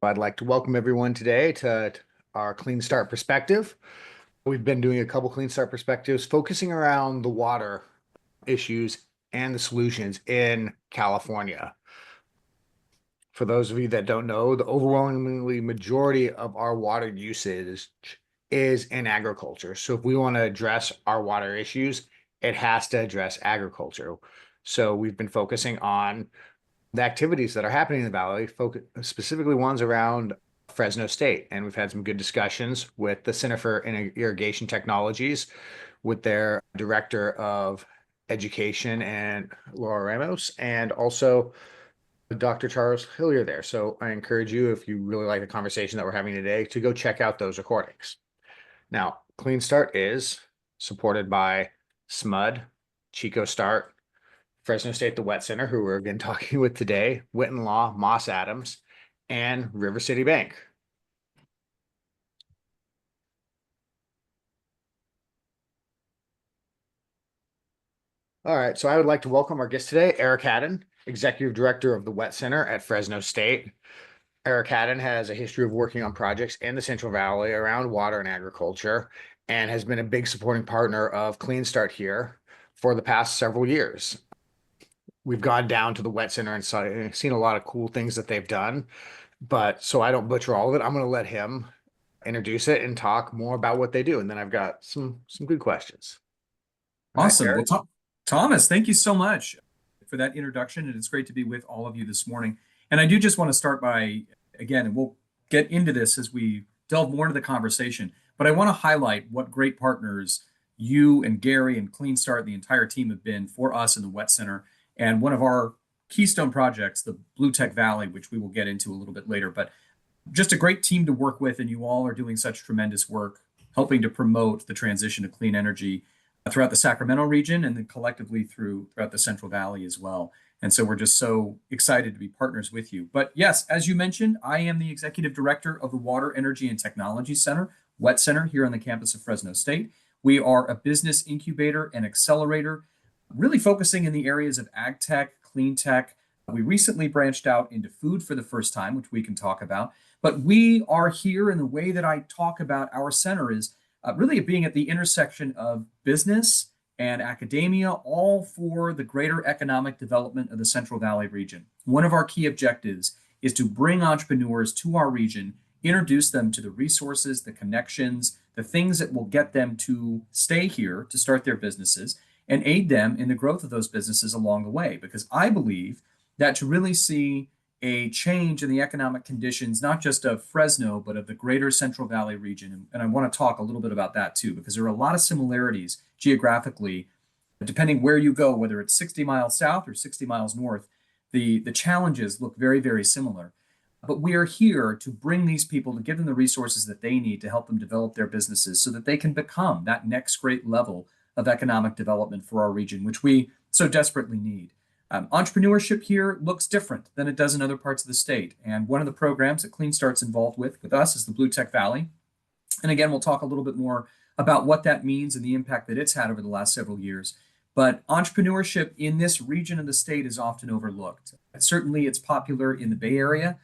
I'd like to welcome everyone today to our Clean Start perspective. We've been doing a couple Clean Start perspectives focusing around the water issues and the solutions in California. For those of you that don't know, the overwhelmingly majority of our water usage is in agriculture. So if we want to address our water issues, it has to address agriculture. So we've been focusing on the activities that are happening in the valley, specifically ones around Fresno State. And we've had some good discussions with the Center for Irrigation Technologies, with their Director of Education and Laura Ramos, and also Dr. Charles Hillier there. So I encourage you, if you really like the conversation that we're having today, to go check out those recordings. Now, Clean Start is supported by SMUD, Chico Start, Fresno State, the Wet Center, who we're again talking with today, Witten Law, Moss Adams, and River City Bank. All right, so I would like to welcome our guest today, Eric Haddon, Executive Director of the Wet Center at Fresno State. Eric Haddon has a history of working on projects in the Central Valley around water and agriculture, and has been a big supporting partner of Clean Start here for the past several years. We've gone down to the Wet Center and seen a lot of cool things that they've done, but so I don't butcher all of it, I'm going to let him introduce it and talk more about what they do, and then I've got some good questions. Awesome. Well, Thomas, thank you so much for that introduction, and it's great to be with all of you this morning. And I do just want to start by, again, and we'll get into this as we delve more into the conversation, but I want to highlight what great partners you and Gary and Clean Start, the entire team, have been for us in the Wet Center. And one of our keystone projects, the Blue Tech Valley, which we will get into a little bit later, but just a great team to work with. And you all are doing such tremendous work helping to promote the transition to clean energy throughout the Sacramento region, and then collectively throughout the Central Valley as well. And so we're just so excited to be partners with you. But yes, as you mentioned, I am the Executive Director of the Water, Energy, and Technology Center, Wet Center, here on the campus of Fresno State. We are a business incubator and accelerator, really focusing in the areas of ag tech, clean tech. We recently branched out into food for the first time, which we can talk about. But we are here, in the way that I talk about our center is really being at the intersection of business and academia, all for the greater economic development of the Central Valley region. One of our key objectives is to bring entrepreneurs to our region, introduce them to the resources, the connections, the things that will get them to stay here to start their businesses, and aid them in the growth of those businesses along the way. Because I believe that to really see a change in the economic conditions, not just of Fresno, but of the greater Central Valley region. And I want to talk a little bit about that too, because there are a lot of similarities geographically, depending where you go, whether it's 60 miles south or 60 miles north, the challenges look very, very similar. But we are here to bring these people, to give them the resources that they need to help them develop their businesses so that they can become that next great level of economic development for our region, which we so desperately need. Entrepreneurship here looks different than it does in other parts of the state. And one of the programs that Clean Start's involved with us is the Blue Tech Valley. And again, we'll talk a little bit more about what that means and the impact that it's had over the last several years. But entrepreneurship in this region of the state is often overlooked. Certainly, it's popular in the Bay Area.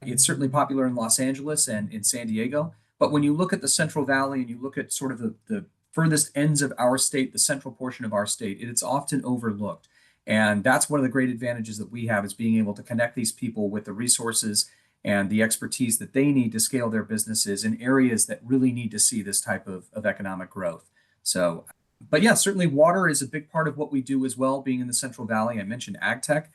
It's certainly popular in Los Angeles and in San Diego. But when you look at the Central Valley and you look at sort of the furthest ends of our state, the central portion of our state, it's often overlooked. And that's one of the great advantages that we have, is being able to connect these people with the resources and the expertise that they need to scale their businesses in areas that really need to see this type of economic growth. So, but yeah, certainly water is a big part of what we do as well, being in the Central Valley. I mentioned ag tech.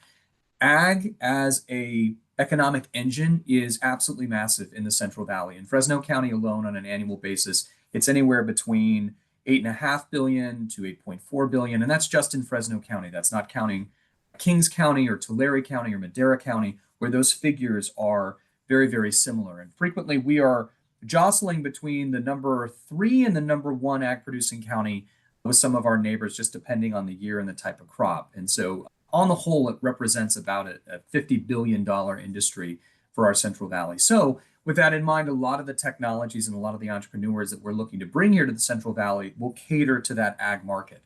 Ag as a economic engine is absolutely massive in the Central Valley. In Fresno County alone, on an annual basis, it's anywhere between $8.5 billion to $8.4 billion. And that's just in Fresno County. That's not counting Kings County or Tulare County or Madera County, where those figures are very, very similar. And frequently we are jostling between the number 3 and the number 1 ag producing county with some of our neighbors, just depending on the year and the type of crop. And so on the whole, it represents about a $50 billion industry for our Central Valley. So with that in mind, a lot of the technologies and a lot of the entrepreneurs that we're looking to bring here to the Central Valley will cater to that ag market.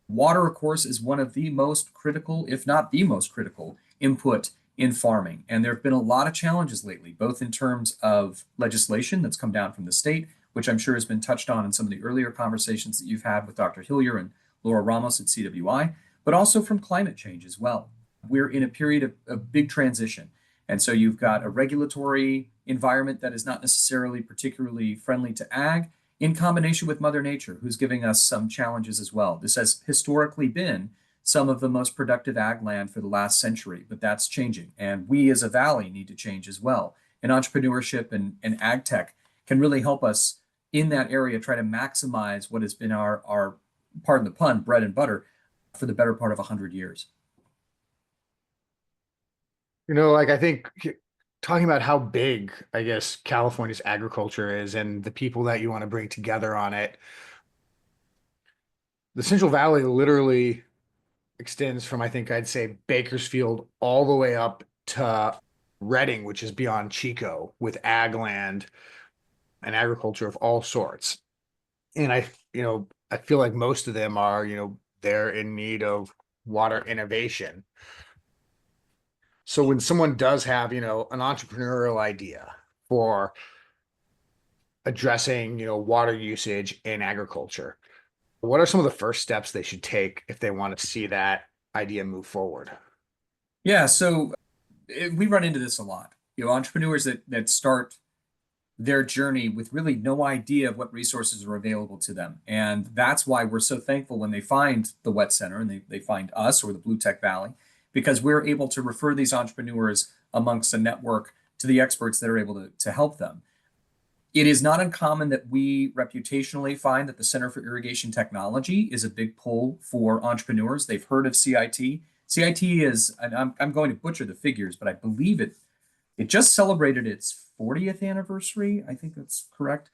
Water, of course, is one of the most critical, if not the most critical, input in farming. And there have been a lot of challenges lately, both in terms of legislation that's come down from the state, which I'm sure has been touched on in some of the earlier conversations that you've had with Dr. Hillier and Laura Ramos at CWI, but also from climate change as well. We're in a period of big transition. And so you've got a regulatory environment that is not necessarily particularly friendly to ag, in combination with Mother Nature, who's giving us some challenges as well. This has historically been some of the most productive ag land for the last century, but that's changing. And we as a valley need to change as well. And entrepreneurship and ag tech can really help us in that area try to maximize what has been our pardon the pun, bread and butter for the better part of 100 years. Like I think talking about how big, I guess, California's agriculture is and the people that you want to bring together on it. The Central Valley literally extends from, I think I'd say, Bakersfield all the way up to Redding, which is beyond Chico, with ag land and agriculture of all sorts. And I feel like most of them are, they're in need of water innovation. So when someone does have, an entrepreneurial idea for addressing, water usage in agriculture, what are some of the first steps they should take if they want to see that idea move forward? Yeah, so we run into this a lot. Entrepreneurs that start their journey with really no idea of what resources are available to them. And that's why we're so thankful when they find the Wet Center and they find us or the Blue Tech Valley, because we're able to refer these entrepreneurs amongst a network to the experts that are able to help them. It is not uncommon that we reputationally find that the Center for Irrigation Technology is a big pull for entrepreneurs. They've heard of CIT. CIT is, and I'm going to butcher the figures, but I believe it just celebrated its 40th anniversary. I think that's correct.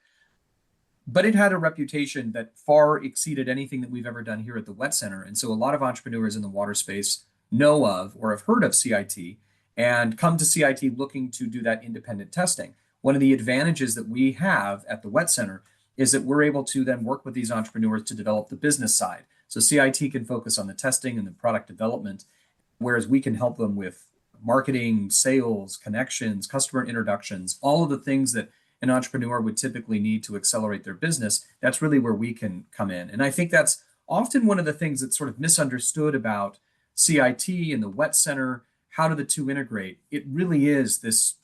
But it had a reputation that far exceeded anything that we've ever done here at the Wet Center. And so a lot of entrepreneurs in the water space know of or have heard of CIT and come to CIT looking to do that independent testing. One of the advantages that we have at the Wet Center is that we're able to then work with these entrepreneurs to develop the business side. So CIT can focus on the testing and the product development, whereas we can help them with marketing, sales, connections, customer introductions, all of the things that an entrepreneur would typically need to accelerate their business. That's really where we can come in. And I think that's often one of the things that's sort of misunderstood about CIT and the Wet Center. How do the two integrate? It really is this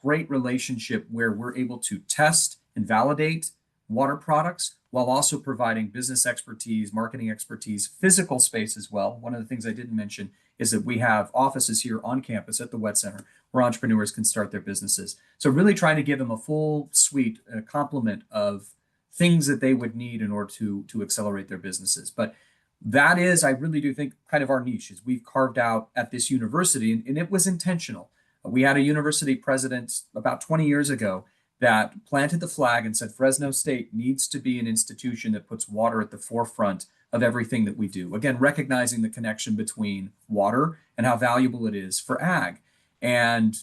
great relationship where we're able to test and validate water products while also providing business expertise, marketing expertise, physical space as well. One of the things I didn't mention is that we have offices here on campus at the Wet Center where entrepreneurs can start their businesses. So really trying to give them a full suite, a complement of things that they would need in order to accelerate their businesses. But that is, I really do think, kind of our niche is we've carved out at this university, and it was intentional. We had a university president about 20 years ago that planted the flag and said Fresno State needs to be an institution that puts water at the forefront of everything that we do. Again, recognizing the connection between water and how valuable it is for ag. And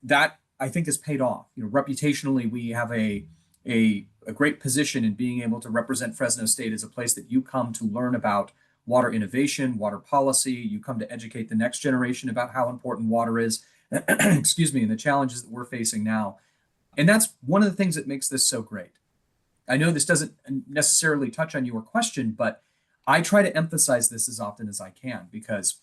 that, I think, has paid off. Reputationally, we have a great position in being able to represent Fresno State as a place that you come to learn about water innovation, water policy. You come to educate the next generation about how important water is, excuse me, and the challenges that we're facing now. And that's one of the things that makes this so great. I know this doesn't necessarily touch on your question, but I try to emphasize this as often as I can because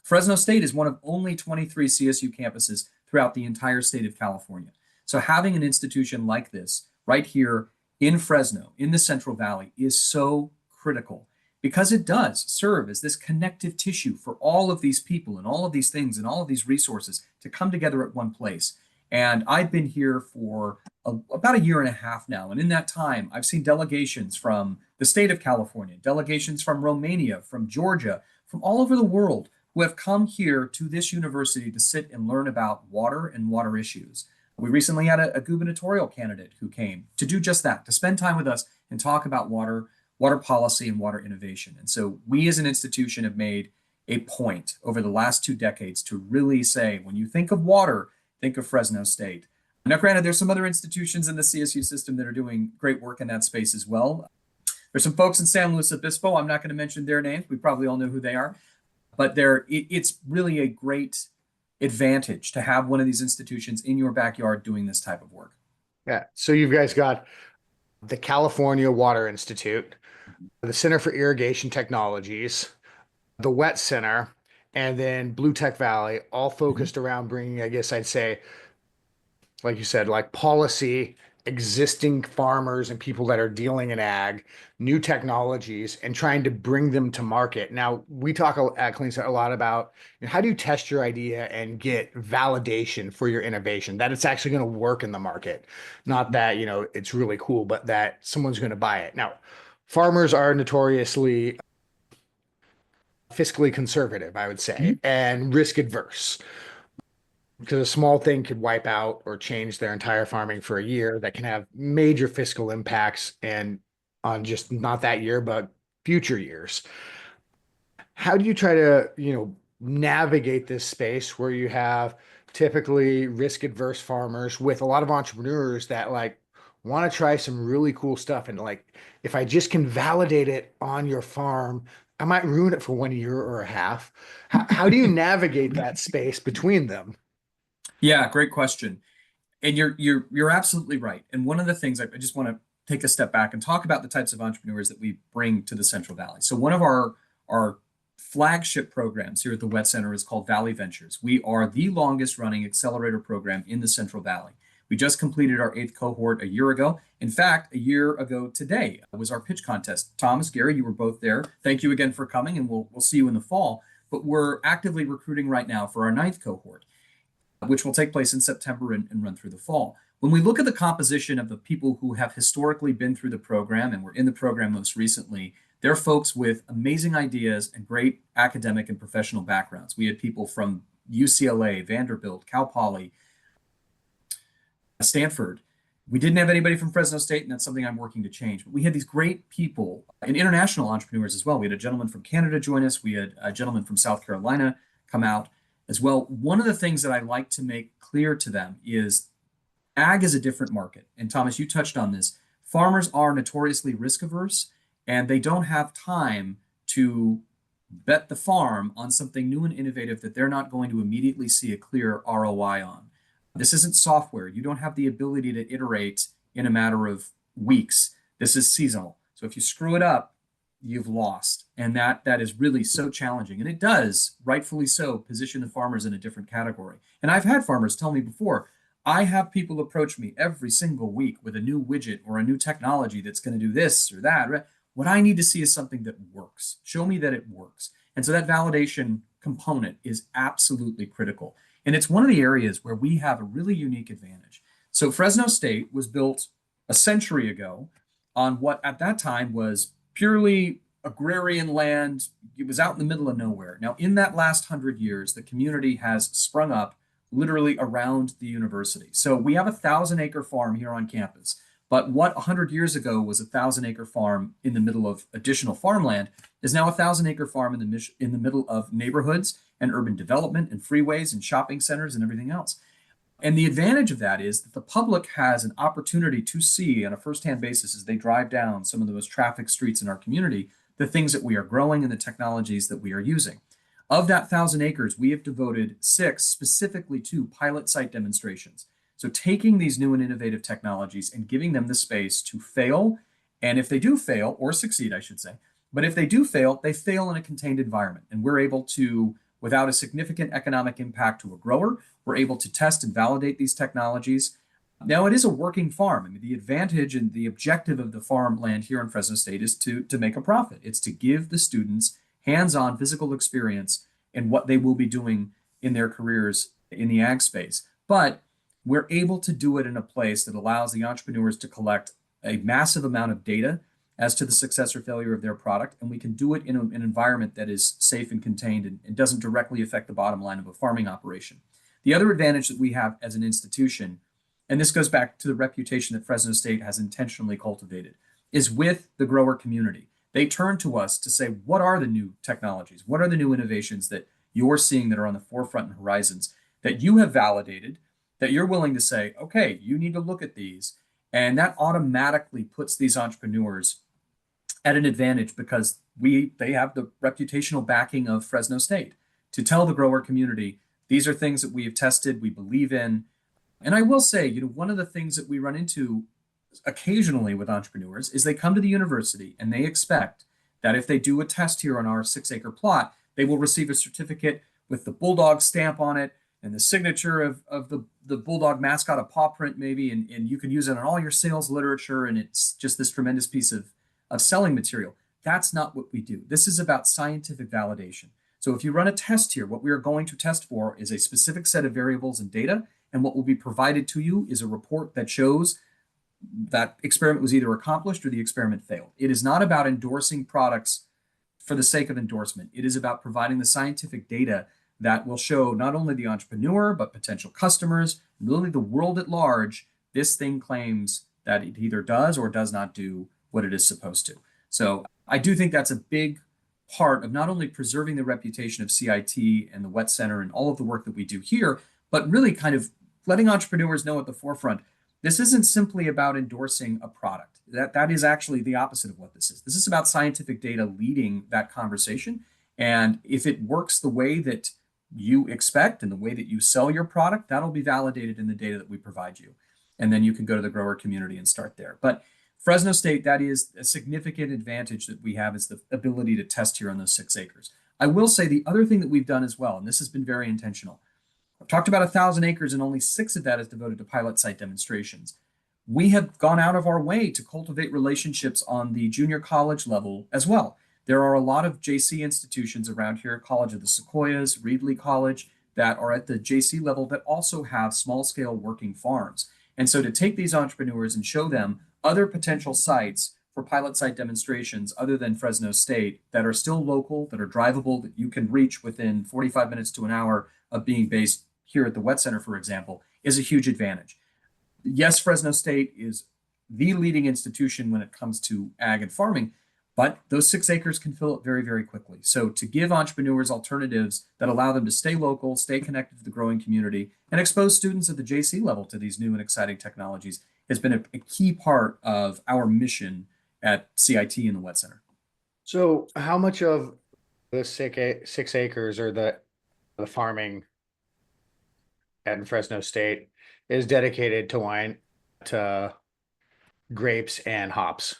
Fresno State is one of only 23 CSU campuses throughout the entire state of California. So having an institution like this right here in Fresno, in the Central Valley, is so critical because it does serve as this connective tissue for all of these people and all of these things and all of these resources to come together at one place. And I've been here for about a year and a half now. And in that time, I've seen delegations from the state of California, delegations from Romania, from Georgia, from all over the world who have come here to this university to sit and learn about water and water issues. We recently had a gubernatorial candidate who came to do just that, to spend time with us and talk about water policy, and water innovation. And so we as an institution have made a point over the last 2 decades to really say, when you think of water, think of Fresno State. Now, granted, there's some other institutions in the CSU system that are doing great work in that space as well. There's some folks in San Luis Obispo. I'm not going to mention their names. We probably all know who they are. But it's really a great advantage to have one of these institutions in your backyard doing this type of work. Yeah. So you guys got the California Water Institute, the Center for Irrigation Technologies, the Wet Center, and then Blue Tech Valley, all Mhm. focused around bringing, I guess I'd say, like you said, like policy, existing farmers and people that are dealing in ag, new technologies, and trying to bring them to market. Now, we talk at CleanStart a lot about, how do you test your idea and get validation for your innovation, that it's actually going to work in the market, not that, it's really cool, but that someone's going to buy it. Now, farmers are notoriously fiscally conservative, I would say, Mhm. and risk adverse, because a small thing could wipe out or change their entire farming for a year that can have major fiscal impacts and on just not that year, but future years. How do you try to, navigate this space where you have typically risk adverse farmers with a lot of entrepreneurs that like want to try some really cool stuff, and like, if I just can validate it on your farm, I might ruin it for 1 year or a half. How do you navigate that space between them? Yeah, great question. And you're absolutely right. And one of the things I just want to take a step back and talk about the types of entrepreneurs that we bring to the Central Valley. So one of our flagship programs here at the Wet Center is called Valley Ventures. We are the longest running accelerator program in the Central Valley. We just completed our 8th cohort a year ago. In fact, a year ago today was our pitch contest. Thomas, Gary, you were both there. Thank you again for coming, and we'll see you in the fall. But we're actively recruiting right now for our 9th cohort, which will take place in September and run through the fall. When we look at the composition of the people who have historically been through the program and were in the program most recently, they're folks with amazing ideas and great academic and professional backgrounds. We had people from UCLA, Vanderbilt, Cal Poly, Stanford. We didn't have anybody from Fresno State, and that's something I'm working to change. But we had these great people and international entrepreneurs as well. We had a gentleman from Canada join us. We had a gentleman from South Carolina come out as well. One of the things that I like to make clear to them is ag is a different market. And Thomas, you touched on this. Farmers are notoriously risk averse, and they don't have time to bet the farm on something new and innovative that they're not going to immediately see a clear ROI on. This isn't software. You don't have the ability to iterate in a matter of weeks. This is seasonal. So if you screw it up, you've lost. And that is really so challenging. And it does, rightfully so, position the farmers in a different category. And I've had farmers tell me before, I have people approach me every single week with a new widget or a new technology that's going to do this or that. What I need to see is something that works. Show me that it works. And so that validation component is absolutely critical. And it's one of the areas where we have a really unique advantage. So Fresno State was built a century ago on what at that time was purely agrarian land. It was out in the middle of nowhere. Now, in that last 100 years, the community has sprung up literally around the university. So we have a 1,000-acre farm here on campus. But what 100 years ago was a 1,000-acre farm in the middle of additional farmland is now a 1,000-acre farm in the middle of neighborhoods and urban development and freeways and shopping centers and everything else. And the advantage of that is that the public has an opportunity to see on a firsthand basis as they drive down some of the most trafficked streets in our community, the things that we are growing and the technologies that we are using. Of that 1,000 acres, we have devoted 6 specifically to pilot site demonstrations. So taking these new and innovative technologies and giving them the space to fail, and if they do fail, or succeed, I should say, but if they do fail, they fail in a contained environment. And we're able to, without a significant economic impact to a grower, we're able to test and validate these technologies. Now, it is a working farm. I mean, the advantage and the objective of the farmland here in Fresno State is to make a profit. It's to give the students hands-on physical experience in what they will be doing in their careers in the ag space. But we're able to do it in a place that allows the entrepreneurs to collect a massive amount of data as to the success or failure of their product. And we can do it in an environment that is safe and contained and doesn't directly affect the bottom line of a farming operation. The other advantage that we have as an institution, and this goes back to the reputation that Fresno State has intentionally cultivated, is with the grower community. They turn to us to say, what are the new technologies? What are the new innovations that you're seeing that are on the forefront and horizons that you have validated, that you're willing to say, okay, you need to look at these. And that automatically puts these entrepreneurs at an advantage because they have the reputational backing of Fresno State to tell the grower community, These are things that we have tested, we believe in. And I will say, one of the things that we run into occasionally with entrepreneurs is they come to the university and they expect that if they do a test here on our 6-acre plot, they will receive a certificate with the bulldog stamp on it and the signature of the bulldog mascot, a paw print maybe, and you can use it in all your sales literature, and it's just this tremendous piece of selling material. That's not what we do. This is about scientific validation. So if you run a test here, what we are going to test for is a specific set of variables and data, and what will be provided to you is a report that shows that experiment was either accomplished or the experiment failed. It is not about endorsing products for the sake of endorsement. It is about providing the scientific data that will show not only the entrepreneur, but potential customers, and really the world at large, this thing claims that it either does or does not do what it is supposed to. So I do think that's a big part of not only preserving the reputation of CIT and the Wet Center and all of the work that we do here, but really kind of letting entrepreneurs know at the forefront, this isn't simply about endorsing a product. That is actually the opposite of what this is. This is about scientific data leading that conversation. And if it works the way that you expect and the way that you sell your product, that'll be validated in the data that we provide you. And then you can go to the grower community and start there. But Fresno State, that is a significant advantage that we have, is the ability to test here on those 6 acres. I will say the other thing that we've done as well, and this has been very intentional. I've talked about 1,000 acres and only 6 of that is devoted to pilot site demonstrations. We have gone out of our way to cultivate relationships on the junior college level as well. There are a lot of JC institutions around here, College of the Sequoias, Reedley College, that are at the JC level that also have small scale working farms. And so to take these entrepreneurs and show them other potential sites for pilot site demonstrations other than Fresno State that are still local, that are drivable, that you can reach within 45 minutes to an hour of being based here at the Wet Center, for example, is a huge advantage. Yes, Fresno State is the leading institution when it comes to ag and farming, but those 6 acres can fill it very, very quickly. So to give entrepreneurs alternatives that allow them to stay local, stay connected to the growing community, and expose students at the JC level to these new and exciting technologies has been a key part of our mission at CIT in the Wet Center. So how much of the 6 acres or the farming at Fresno State is dedicated to wine, to grapes and hops?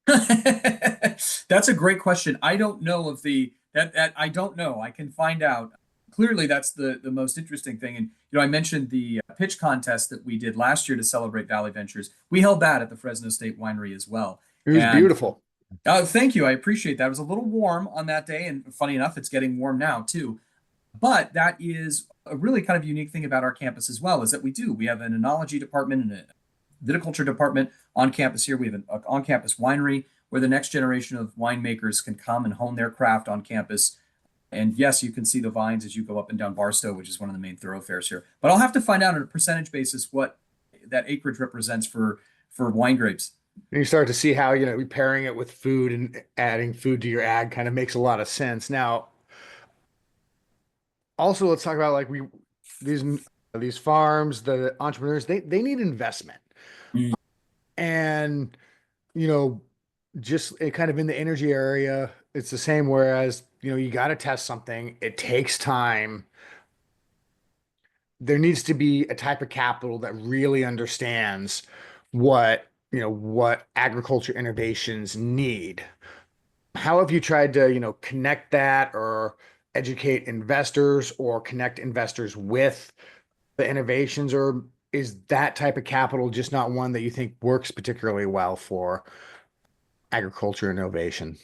That's a great question. I don't know of that I don't know. I can find out. Clearly, that's the most interesting thing. And I mentioned the pitch contest that we did last year to celebrate Valley Ventures. We held that at the Fresno State Winery as well. It was beautiful. Thank you. I appreciate that. It was a little warm on that day, and funny enough, it's getting warm now too. But that is a really kind of unique thing about our campus as well, is that we have an enology department and a viticulture department on campus here. We have an on-campus winery where the next generation of winemakers can come and hone their craft on campus. And yes, you can see the vines as you go up and down Barstow, which is one of the main thoroughfares here. But I'll have to find out on a percentage basis what that acreage represents for wine grapes. And you start to see how, pairing it with food and adding food to your ag kind of makes a lot of sense. Now, also, let's talk about these farms, the entrepreneurs, they need investment. Mm. And, just kind of in the energy area, it's the same. Whereas, you got to test something. It takes time. There needs to be a type of capital that really understands what agriculture innovations need. How have you tried to, connect that or educate investors or connect investors with the innovations, or is that type of capital just not one that you think works particularly well for agriculture innovation?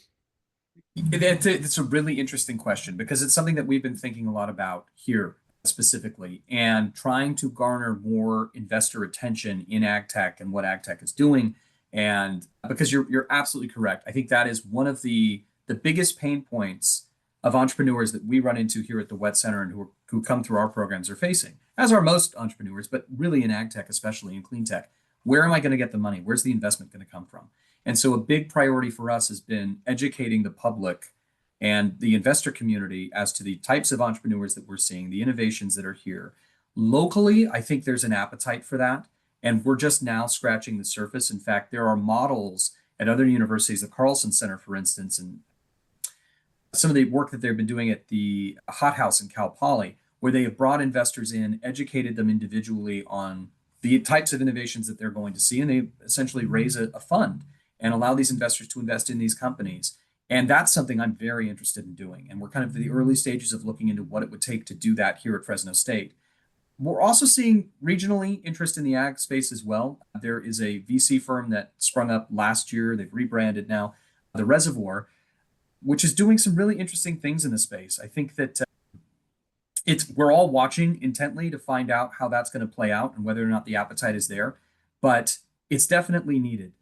It's a really interesting question because it's something that we've been thinking a lot about here specifically, and trying to garner more investor attention in ag tech and what ag tech is doing. And because you're absolutely correct, I think that is one of the biggest pain points of entrepreneurs that we run into here at the Wet Center and who come through our programs are facing, as are most entrepreneurs, but really in ag tech, especially in clean tech. Where am I going to get the money? Where's the investment going to come from? And so a big priority for us has been educating the public and the investor community as to the types of entrepreneurs that we're seeing, the innovations that are here. Locally, I think there's an appetite for that, and we're just now scratching the surface. In fact, there are models at other universities, the Carlson Center, for instance, and some of the work that they've been doing at the Hot House in Cal Poly, where they have brought investors in, educated them individually on the types of innovations that they're going to see, and they essentially raise a fund and allow these investors to invest in these companies. And that's something I'm very interested in doing. And we're kind of in the early stages of looking into what it would take to do that here at Fresno State. We're also seeing regionally interest in the ag space as well. There is a VC firm that sprung up last year. They've rebranded now, The Reservoir, which is doing some really interesting things in the space. I think that we're all watching intently to find out how that's going to play out and whether or not the appetite is there, but it's definitely needed.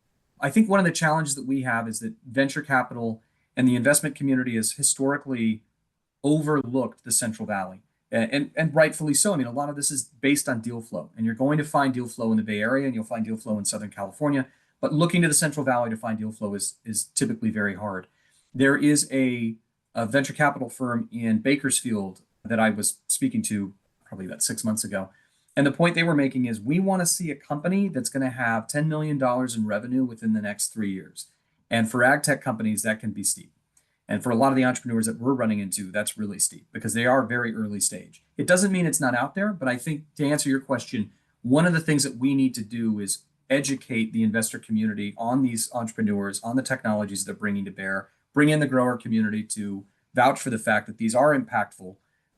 I think one of the challenges that we have is that venture capital and the investment community has historically overlooked the Central Valley. And rightfully so. I mean, a lot of this is based on deal flow, and you're going to find deal flow in the Bay Area, and you'll find deal flow in Southern California. But looking to the Central Valley to find deal flow is typically very hard. There is a venture capital firm in Bakersfield that I was speaking to probably about 6 months ago. And the point they were making is we want to see a company that's going to have $10 million in revenue within the next 3 years. And for ag tech companies, that can be steep. And for a lot of the entrepreneurs that we're running into, that's really steep because they are very early stage. It doesn't mean it's not out there, but I think to answer your question, one of the things that we need to do is educate the investor community on these entrepreneurs, on the technologies they're bringing to bear, bring in the grower community to vouch for the fact that these are impactful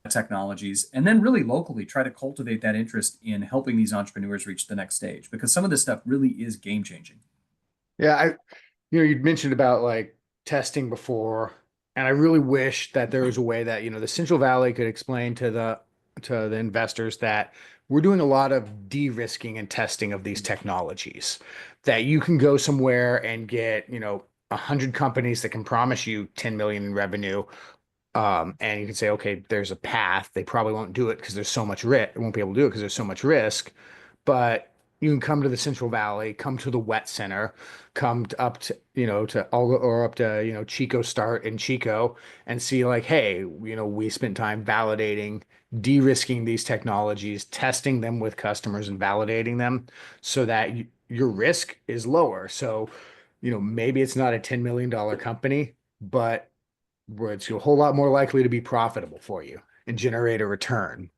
technologies, and then really locally try to cultivate that interest in helping these entrepreneurs reach the next stage because some of this stuff really is game changing. Yeah, you'd mentioned about like testing before, and I really wish that there was a way that, the Central Valley could explain to the investors that we're doing a lot of de-risking and testing of these technologies, that you can go somewhere and get, 100 companies that can promise you 10 million in revenue. And you can say, okay, there's a path. They probably won't do it because there's so much risk. They won't be able to do it because there's so much risk. But you can come to the Central Valley, come to the wet center, up to, to all or up to, Chico Start in Chico and see like, hey, we spent time validating, de-risking these technologies, testing them with customers and validating them so that your risk is lower. So, maybe it's not a $10 million company, but where it's a whole lot more likely to be profitable for you and generate a return.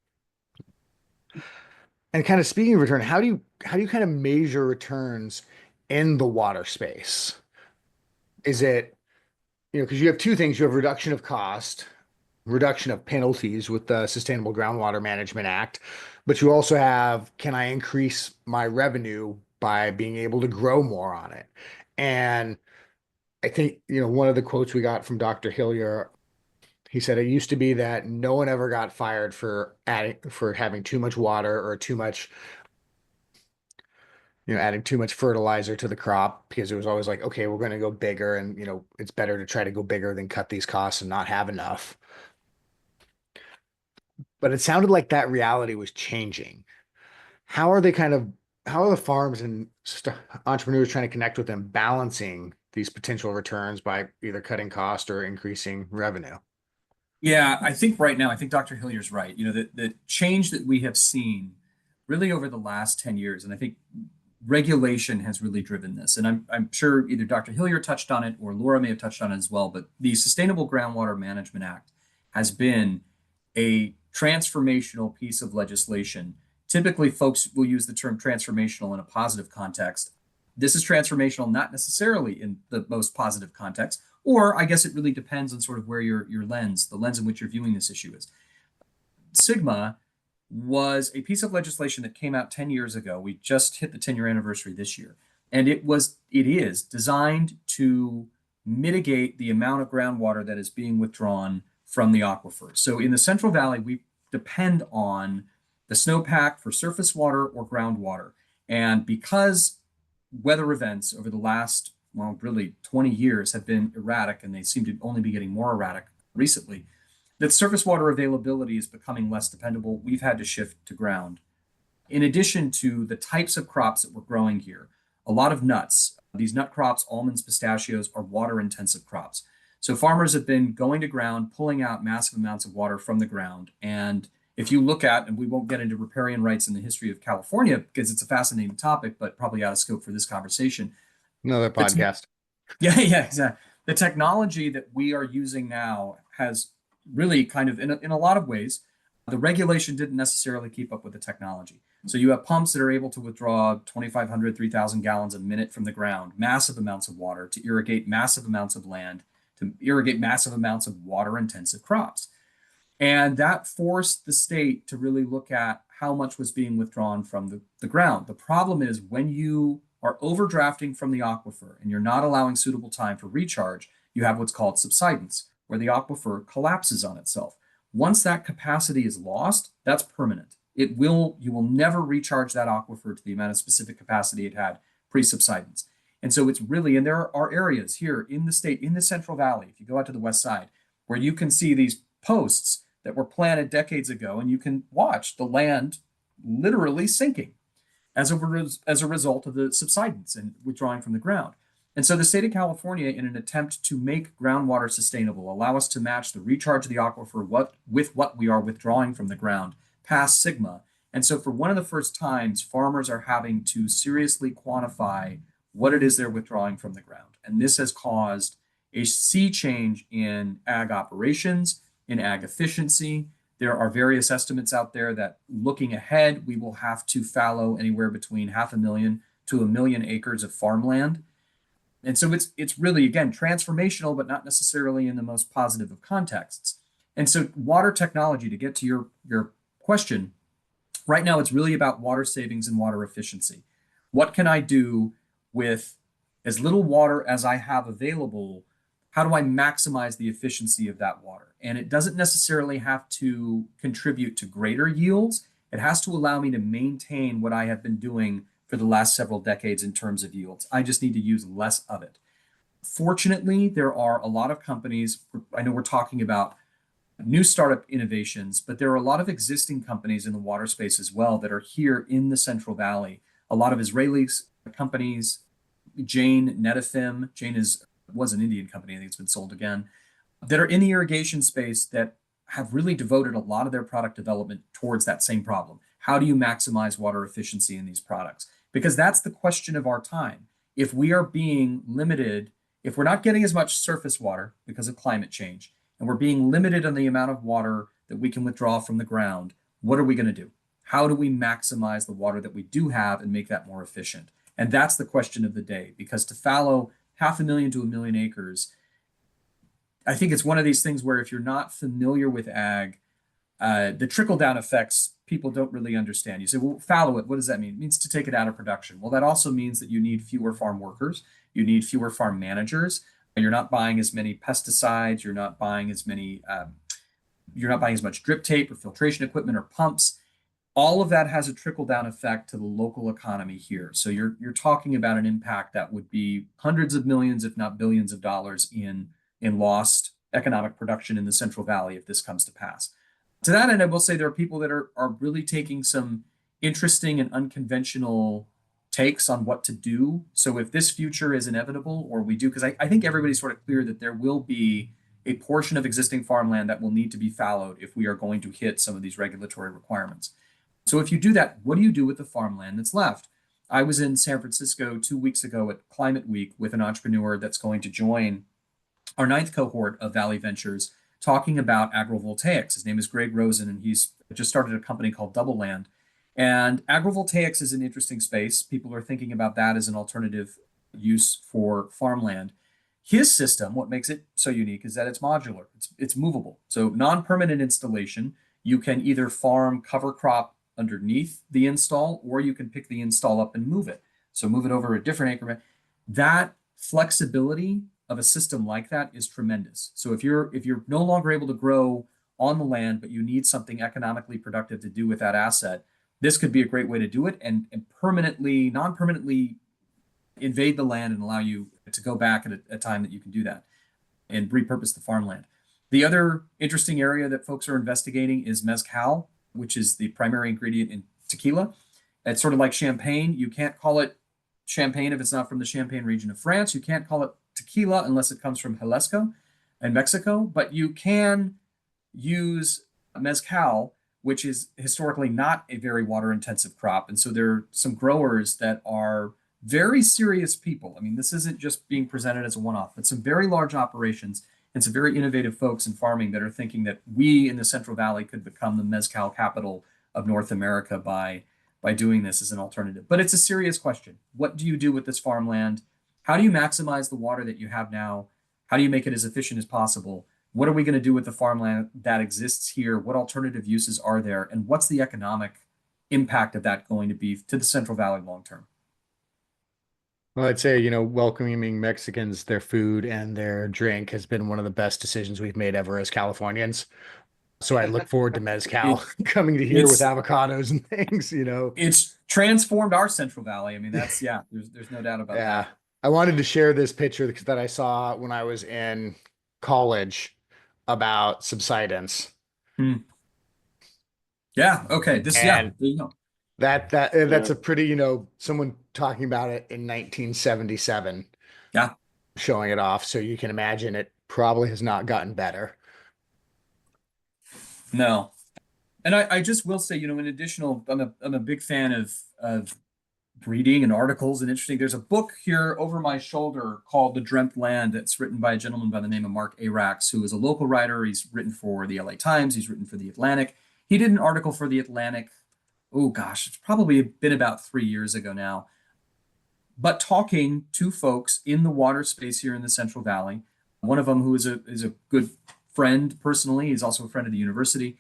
And kind of speaking of return, how do you kind of measure returns in the water space? Is it, because you have two things, you have reduction of cost, reduction of penalties with the Sustainable Groundwater Management Act, but you also have, can I increase my revenue by being able to grow more on it? And I think, one of the quotes we got from Dr. Hillier, he said it used to be that no one ever got fired for having too much water or too much, adding too much fertilizer to the crop because it was always like, okay, we're going to go bigger and, it's better to try to go bigger than cut these costs and not have enough. But it sounded like that reality was changing. How are the farms and entrepreneurs trying to connect with them, balancing these potential returns by either cutting cost or increasing revenue? Yeah, I think right now, I think Dr. Hillier's right. The change that we have seen really over the last 10 years, and I think regulation has really driven this. And I'm sure either Dr. Hillier touched on it or Laura may have touched on it as well, but the Sustainable Groundwater Management Act has been a transformational piece of legislation. Typically, folks will use the term transformational in a positive context. This is transformational, not necessarily in the most positive context, or I guess it really depends on sort of where the lens in which you're viewing this issue is. Sigma was a piece of legislation that came out 10 years ago. We just hit the 10-year anniversary this year. And it is designed to mitigate the amount of groundwater that is being withdrawn from the aquifer. So in the Central Valley, we depend on the snowpack for surface water or groundwater. And because weather events over the last, well, really 20 years have been erratic, and they seem to only be getting more erratic recently, that surface water availability is becoming less dependable. We've had to shift to ground. In addition to the types of crops that we're growing here, a lot of nuts, these nut crops, almonds, pistachios, are water intensive crops. So farmers have been going to ground, pulling out massive amounts of water from the ground. And if you look at, and we won't get into riparian rights in the history of California because it's a fascinating topic, but probably out of scope for this conversation. Another podcast. Yeah, exactly. The technology that we are using now has really kind of, in a lot of ways, The regulation didn't necessarily keep up with the technology. So you have pumps that are able to withdraw 2,500, 3,000 gallons a minute from the ground, massive amounts of water to irrigate massive amounts of land, to irrigate massive amounts of water intensive crops. And that forced the state to really look at how much was being withdrawn from the ground. The problem is when you are overdrafting from the aquifer and you're not allowing suitable time for recharge, you have what's called subsidence, where the aquifer collapses on itself. Once that capacity is lost, that's permanent. You will never recharge that aquifer to the amount of specific capacity it had pre-subsidence. And so it's really, and there are areas here in the state, in the Central Valley, if you go out to the west side, where you can see these posts that were planted decades ago, and you can watch the land literally sinking as a result of the subsidence and withdrawing from the ground. And so the state of California, in an attempt to make groundwater sustainable, allow us to match the recharge of the aquifer with what we are withdrawing from the ground past sigma. And so for one of the first times, farmers are having to seriously quantify what it is they're withdrawing from the ground. And this has caused a sea change in ag operations, in ag efficiency. There are various estimates out there that looking ahead, we will have to fallow anywhere between 500,000 to 1 million acres of farmland. And so it's really, again, transformational, but not necessarily in the most positive of contexts. And so water technology, to get to your question, right now it's really about water savings and water efficiency. What can I do with as little water as I have available? How do I maximize the efficiency of that water? And it doesn't necessarily have to contribute to greater yields. It has to allow me to maintain what I have been doing for the last several decades in terms of yields. I just need to use less of it. Fortunately, there are a lot of companies, I know we're talking about new startup innovations, but there are a lot of existing companies in the water space as well that are here in the Central Valley. A lot of Israeli companies, Jane Netafim, was an Indian company, I think it's been sold again, that are in the irrigation space that have really devoted a lot of their product development towards that same problem. How do you maximize water efficiency in these products? Because that's the question of our time. If we are being limited, if we're not getting as much surface water because of climate change, and we're being limited on the amount of water that we can withdraw from the ground, what are we going to do? How do we maximize the water that we do have and make that more efficient? And that's the question of the day, because to fallow 500,000 to 1 million acres, I think it's one of these things where if you're not familiar with ag, the trickle-down effects people don't really understand. You say, well, fallow it, what does that mean? It means to take it out of production. Well, that also means that you need fewer farm workers, you need fewer farm managers, you're not buying as many pesticides, you're not buying as much drip tape or filtration equipment or pumps. All of that has a trickle-down effect to the local economy here. So you're talking about an impact that would be hundreds of millions, if not billions of dollars in lost economic production in the Central Valley if this comes to pass. To that end, I will say there are people that are really taking some interesting and unconventional takes on what to do. So if this future is inevitable, or we do, because I think everybody's sort of clear that there will be a portion of existing farmland that will need to be fallowed if we are going to hit some of these regulatory requirements. So if you do that, what do you do with the farmland that's left? I was in San Francisco 2 weeks ago at Climate Week with an entrepreneur that's going to join our 9th cohort of Valley Ventures, talking about agrovoltaics. His name is Greg Rosen, and he's just started a company called Double Land. And agrovoltaics is an interesting space. People are thinking about that as an alternative use for farmland. His system, what makes it so unique is that it's modular, it's movable. So non-permanent installation, you can either farm cover crop underneath the install, or you can pick the install up and move it. So move it over a different increment. That flexibility of a system like that is tremendous. So if you're no longer able to grow on the land, but you need something economically productive to do with that asset, this could be a great way to do it and permanently, non-permanently invade the land and allow you to go back at a time that you can do that and repurpose the farmland. The other interesting area that folks are investigating is mezcal, which is the primary ingredient in tequila. It's sort of like champagne. You can't call it champagne if it's not from the Champagne region of France. You can't call it tequila unless it comes from Jalisco and Mexico, but you can use mezcal, which is historically not a very water intensive crop. And so there are some growers that are very serious people. I mean, this isn't just being presented as a one-off, but some very large operations. and some very innovative folks in farming that are thinking that we in the Central Valley could become the mezcal capital of North America by doing this as an alternative. But it's a serious question. What do you do with this farmland? How do you maximize the water that you have now? How do you make it as efficient as possible? What are we going to do with the farmland that exists here? What alternative uses are there? And what's the economic impact of that going to be to the Central Valley long term? Well, I'd say, welcoming Mexicans, their food and their drink has been one of the best decisions we've made ever as Californians. So I look forward to mezcal It, coming to here with it's avocados and things. it's transformed our Central Valley. I mean, that's yeah, there's no doubt about Yeah. that. I wanted to share this picture that I saw when I was in college about subsidence. Hmm. Yeah, okay. This yeah, And there you go. that's a pretty, someone talking about it in 1977, Yeah, showing it off. So you can imagine it probably has not gotten better. no. And I just will say, an additional, I'm a big fan of reading and articles and interesting. There's a book here over my shoulder called The Dreamt Land that's written by a gentleman by the name of Mark Arax, who is a local writer. He's written for the LA Times, he's written for the Atlantic. He did an article for the Atlantic. Oh gosh, it's probably been about 3 years ago now. But talking to folks in the water space here in the Central Valley, one of them who is a good friend personally, he's also a friend of the university,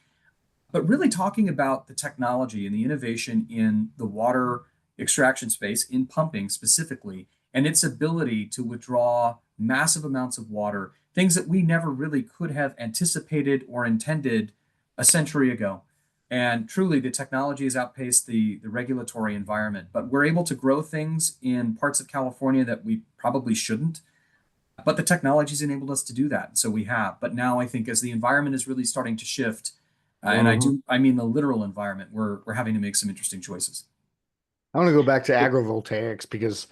but really talking about the technology and the innovation in the water extraction space, in pumping specifically, and its ability to withdraw massive amounts of water, things that we never really could have anticipated or intended a century ago. And truly, the technology has outpaced the regulatory environment, but we're able to grow things in parts of California that we probably shouldn't. But the technology's enabled us to do that. So we have. But now I think as the environment is really starting to shift, and Mhm. I mean the literal environment, we're having to make some interesting choices. I want to go back to agrovoltaics because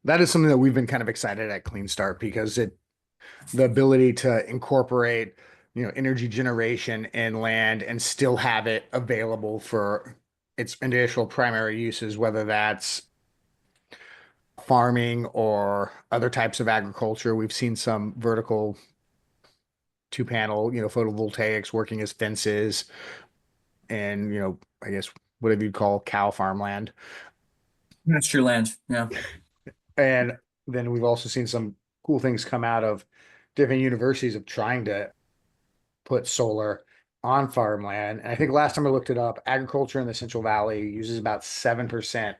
that is something that we've been kind of excited at CleanStart because the ability to incorporate, energy generation in land and still have it available for its initial primary uses, whether that's farming or other types of agriculture. We've seen some vertical two panel, photovoltaics working as fences and, I guess whatever you call cow farmland. That's your land. Yeah. And then we've also seen some cool things come out of different universities of trying to put solar on farmland. And I think last time I looked it up, agriculture in the Central Valley uses about 7%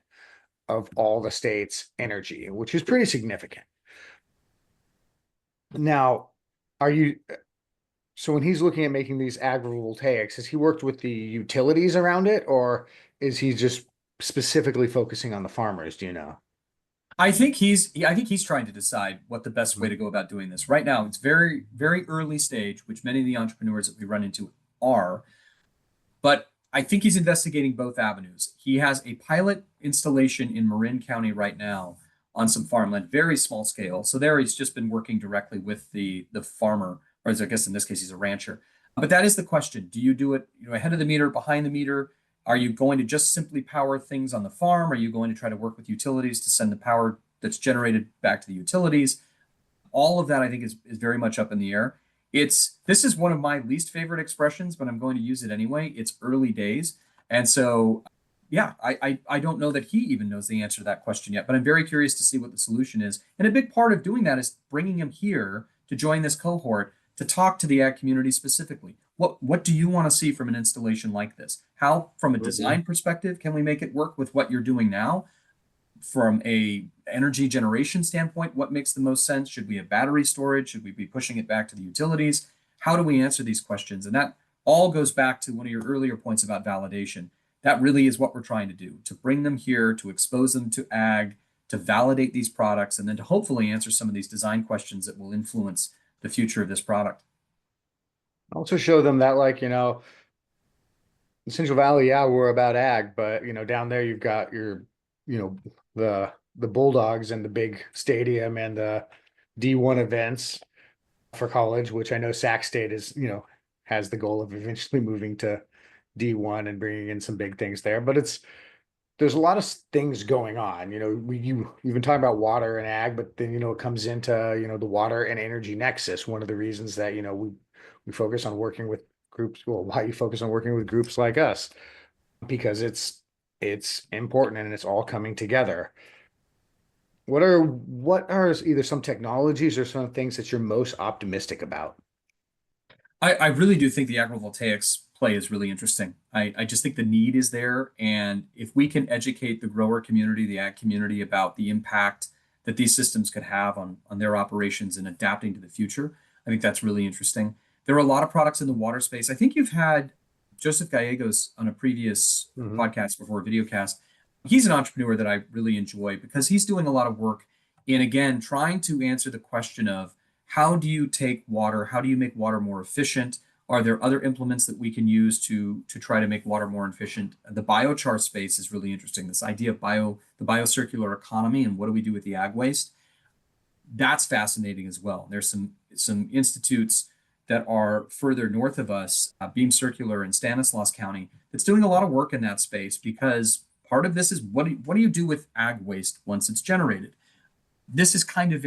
of all the state's energy, which is pretty significant. Now, are you so when he's looking at making these agrivoltaics, has he worked with the utilities around it, or is he just specifically focusing on the farmers? Do you know? I think he's trying to decide what the best way to go about doing this. Right now, it's very, very early stage, which many of the entrepreneurs that we run into are. But I think he's investigating both avenues. He has a pilot installation in Marin County right now on some farmland, very small scale. So there he's just been working directly with the farmer, or as I guess in this case he's a rancher. But that is the question. Do you do it, ahead of the meter, behind the meter? Are you going to just simply power things on the farm? Are you going to try to work with utilities to send the power that's generated back to the utilities? All of that I think is very much up in the air. This is one of my least favorite expressions, but I'm going to use it anyway. It's early days. And so yeah, I don't know that he even knows the answer to that question yet, but I'm very curious to see what the solution is. And a big part of doing that is bringing him here to join this cohort to talk to the ag community specifically. What do you want to see from an installation like this? How, from a Mhm. design perspective, can we make it work with what you're doing now? From a energy generation standpoint, what makes the most sense? Should we have battery storage? Should we be pushing it back to the utilities? How do we answer these questions? And that all goes back to one of your earlier points about validation. That really is what we're trying to do, to bring them here, to expose them to ag, to validate these products, and then to hopefully answer some of these design questions that will influence the future of this product. Also show them that, like, in Central Valley, yeah, we're about ag, but down there you've got your, you know, the Bulldogs and the big stadium and the D1 events for college, which I know Sac State is, has the goal of eventually moving to D1 and bringing in some big things there. But there's a lot of things going on. You've been talking about water and ag, but then it comes into the water and energy nexus. One of the reasons that we focus on working with groups. Well, why you focus on working with groups like us? Because it's important and it's all coming together. What are either some technologies or some things that you're most optimistic about? I really do think the agrivoltaics play is really interesting. I just think the need is there. And if we can educate the grower community, the ag community about the impact that these systems could have on their operations and adapting to the future, I think that's really interesting. There are a lot of products in the water space. I think you've had Joseph Gallegos on a previous Hmm. podcast before a video cast. He's an entrepreneur that I really enjoy because he's doing a lot of work in, again, trying to answer the question of how do you take water? How do you make water more efficient? Are there other implements that we can use to try to make water more efficient? The biochar space is really interesting. This idea of the biocircular economy and what do we do with the ag waste? That's fascinating as well. There's some institutes that are further north of us, Beam Circular in Stanislaus County, that's doing a lot of work in that space because part of this is what do you do with ag waste once it's generated? This is kind of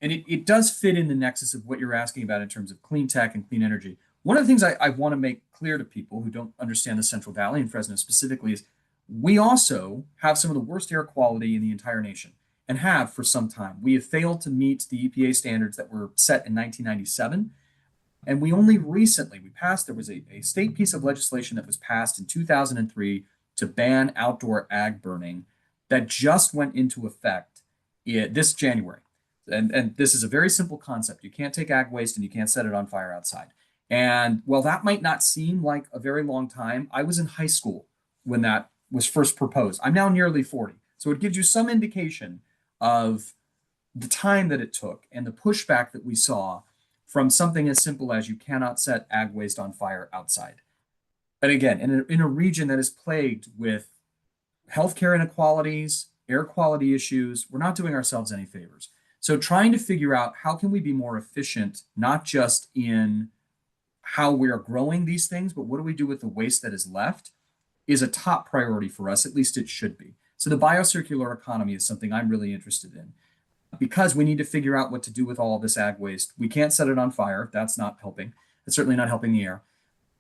and it does fit in the nexus of what you're asking about in terms of clean tech and clean energy. One of the things I want to make clear to people who don't understand the Central Valley and Fresno specifically is we also have some of the worst air quality in the entire nation and have for some time. We have failed to meet the EPA standards that were set in 1997. And we only recently, there was a state piece of legislation that was passed in 2003 to ban outdoor ag burning that just went into effect this January. And this is a very simple concept. You can't take ag waste and you can't set it on fire outside. And while that might not seem like a very long time, I was in high school when that was first proposed. I'm now nearly 40. So it gives you some indication of the time that it took and the pushback that we saw from something as simple as you cannot set ag waste on fire outside. And again, in a region that is plagued with healthcare inequalities, air quality issues, we're not doing ourselves any favors. So trying to figure out how can we be more efficient, not just in how we are growing these things, but what do we do with the waste that is left is a top priority for us, at least it should be. So the biocircular economy is something I'm really interested in because we need to figure out what to do with all of this ag waste. We can't set it on fire. That's not helping. It's certainly not helping the air.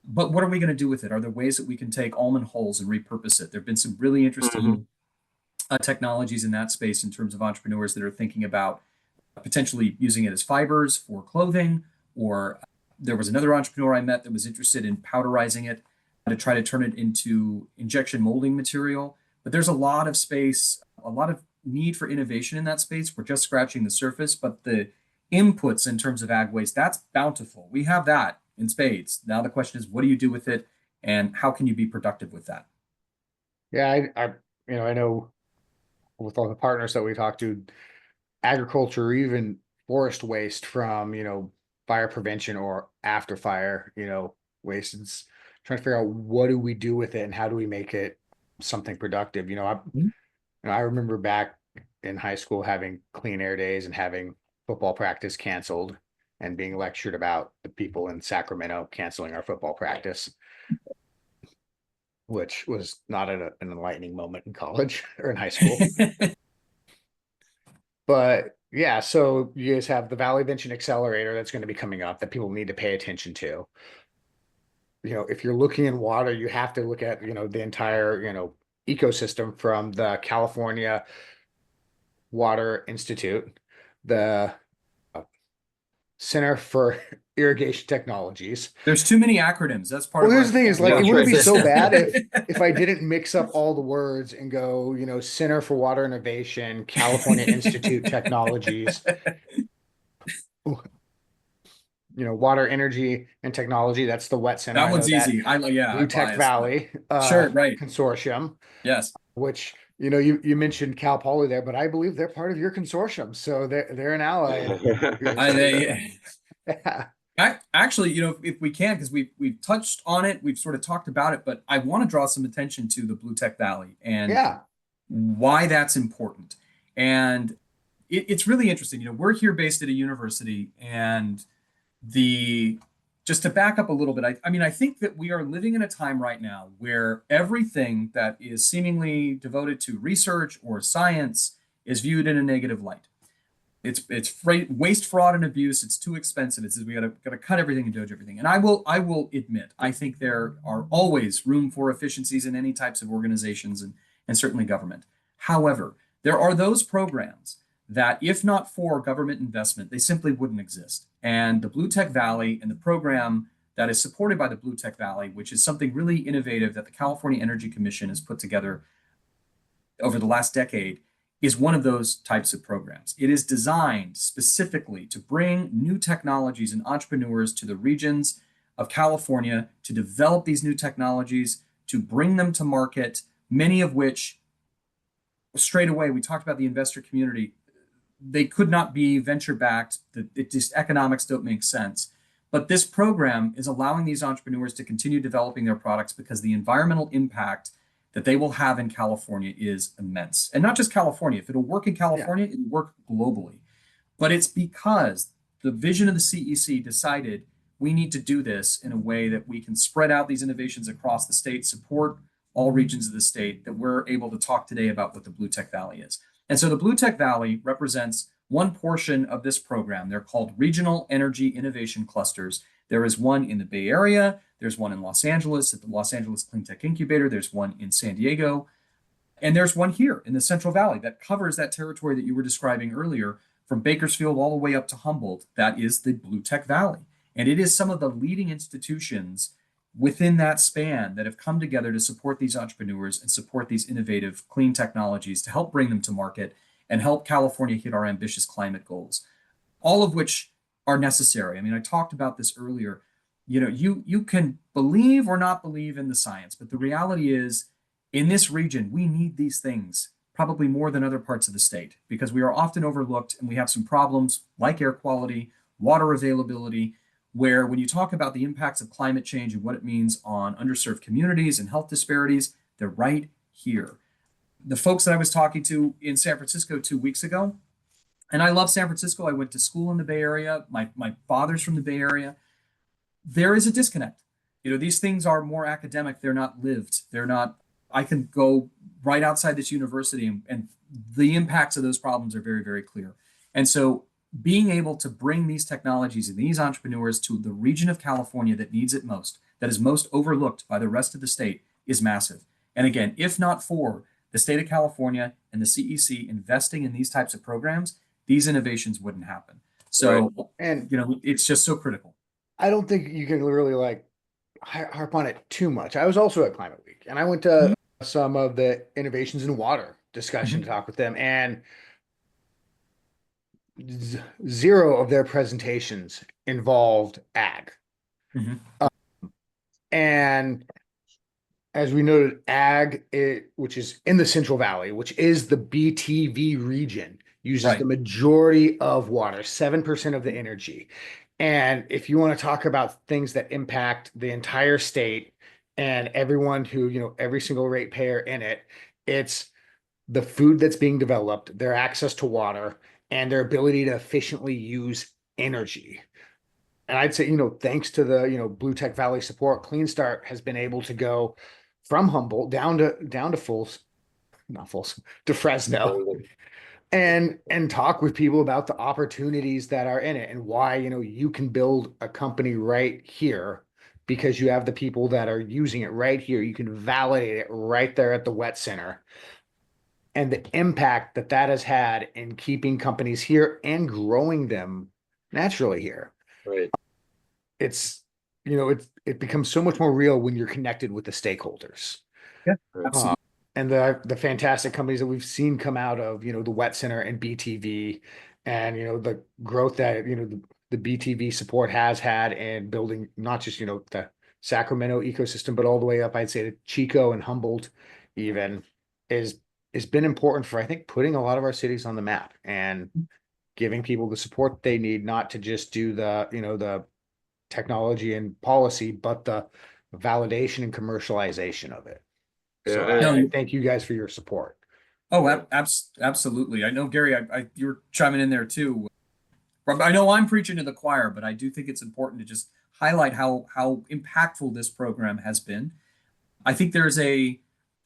But what are we going to do with it? Are there ways that we can take almond hulls and repurpose it? There have been some really interesting technologies in that space in terms of entrepreneurs that are thinking about potentially using it as fibers for clothing. Or there was another entrepreneur I met that was interested in powderizing it to try to turn it into injection molding material. But there's a lot of space, a lot of need for innovation in that space. We're just scratching the surface, but the inputs in terms of ag waste, that's bountiful. We have that in spades. Now the question is, what do you do with it and how can you be productive with that? Yeah, I know with all the partners that we talk to, agriculture, or even forest waste from, fire prevention or after fire, waste. It's trying to figure out what do we do with it and how do we make it something productive. I remember back in high school having clean air days and having football practice canceled and being lectured about the people in Sacramento canceling our football practice, which was not an enlightening moment in college or in high school. But yeah, so you guys have the Valley Invention Accelerator that's going to be coming up that people need to pay attention to. If you're looking in water, you have to look at, the entire, ecosystem from the California Water Institute, the Center for Irrigation Technologies. There's too many acronyms. That's part Well, of here's the thing is like it wouldn't be so bad if I it. didn't mix up all the words and go, Center for Water Innovation, California Institute Technologies, Water Energy and Technology. That's the Wet Center. That I know one's that. easy. I Blue Tech biased, but Valley sure, right. Consortium, Yes. which you mentioned Cal Poly there, but I believe they're part of your consortium, so they're an ally. Yeah. Actually, if we can, because we've touched on it, we've sort of talked about it, but I want to draw some attention to the Blue Tech Valley and Yeah. why that's important. And it's really interesting. We're here based at a university, and the just to back up a little bit, I mean, I think that we are living in a time right now where everything that is seemingly devoted to research or science is viewed in a negative light. It's waste, fraud, and abuse. It's too expensive. It's we gotta cut everything and dodge everything. And I will admit, I think there are always room for efficiencies in any types of organizations and certainly government. However, there are those programs that, if not for government investment, they simply wouldn't exist. And the Blue Tech Valley and the program that is supported by the Blue Tech Valley, which is something really innovative that the California Energy Commission has put together over the last decade, is one of those types of programs. It is designed specifically to bring new technologies and entrepreneurs to the regions of California, to develop these new technologies, to bring them to market, many of which straight away, we talked about the investor community, they could not be venture backed. It just economics don't make sense. But this program is allowing these entrepreneurs to continue developing their products because the environmental impact that they will have in California is immense. And not just California. If it'll work in California, it'll work globally. But it's because the vision of the CEC decided we need to do this in a way that we can spread out these innovations across the state, support all regions of the state, that we're able to talk today about what the Blue Tech Valley is. And so the Blue Tech Valley represents one portion of this program. They're called Regional Energy Innovation Clusters. There is one in the Bay Area. There's one in Los Angeles at the Los Angeles Clean Tech Incubator. There's one in San Diego. And there's one here in the Central Valley that covers that territory that you were describing earlier, from Bakersfield all the way up to Humboldt. That is the Blue Tech Valley. And it is some of the leading institutions within that span that have come together to support these entrepreneurs and support these innovative clean technologies to help bring them to market and help California hit our ambitious climate goals, all of which are necessary. I mean, I talked about this earlier. You know, you can believe or not believe in the science, but the reality is, in this region, we need these things probably more than other parts of the state because we are often overlooked and we have some problems like air quality, water availability, where when you talk about the impacts of climate change and what it means on underserved communities and health disparities, they're right here. The folks that I was talking to in San Francisco 2 weeks ago, and I love San Francisco. I went to school in the Bay Area. My father's from the Bay Area. There is a disconnect. You know, these things are more academic. They're not lived. They're not, I can go right outside this university and the impacts of those problems are very, very clear. And so being able to bring these technologies and these entrepreneurs to the region of California that needs it most, that is most overlooked by the rest of the state, is massive. And again, if not for the state of California and the CEC investing in these types of programs, these innovations wouldn't happen. So, right. And you know, it's just so critical. I don't think you can really like harp on it too much. I was also at Climate Week and I went to some of the innovations in water discussion to talk with them, and zero of their presentations involved ag. And as we noted, ag, which is in the Central Valley, which is the BTV region, uses the majority of water, 7% of the energy. And if you want to talk about things that impact the entire state and everyone who, you know, every single ratepayer in it, it's the food that's being developed, their access to water, and their ability to efficiently use energy. And I'd say, you know, thanks to the, you know, Blue Tech Valley support, CleanStart has been able to go from Humboldt down to Fresno and talk with people about the opportunities that are in it and why, you know, you can build a company right here because you have the people that are using it right here. You can validate it right there at the wet center. And the impact that that has had in keeping companies here and growing them naturally here. Right. It's, you know, it becomes so much more real when you're connected with the stakeholders. Yeah, absolutely. And the fantastic companies that we've seen come out of, you know, the Wet Center and BTV, and, you know, the growth that, you know, the BTV support has had in building not just, you know, the Sacramento ecosystem, but all the way up, I'd say, to Chico and Humboldt even has been important for, I think, putting a lot of our cities on the map and giving people the support they need, not to just do the, you know, the technology and policy, but the validation and commercialization of it. So I thank you guys for your support. Oh, absolutely. I know, Gary, you're chiming in there too. I know I'm preaching to the choir, but I do think it's important to just highlight how impactful this program has been. I think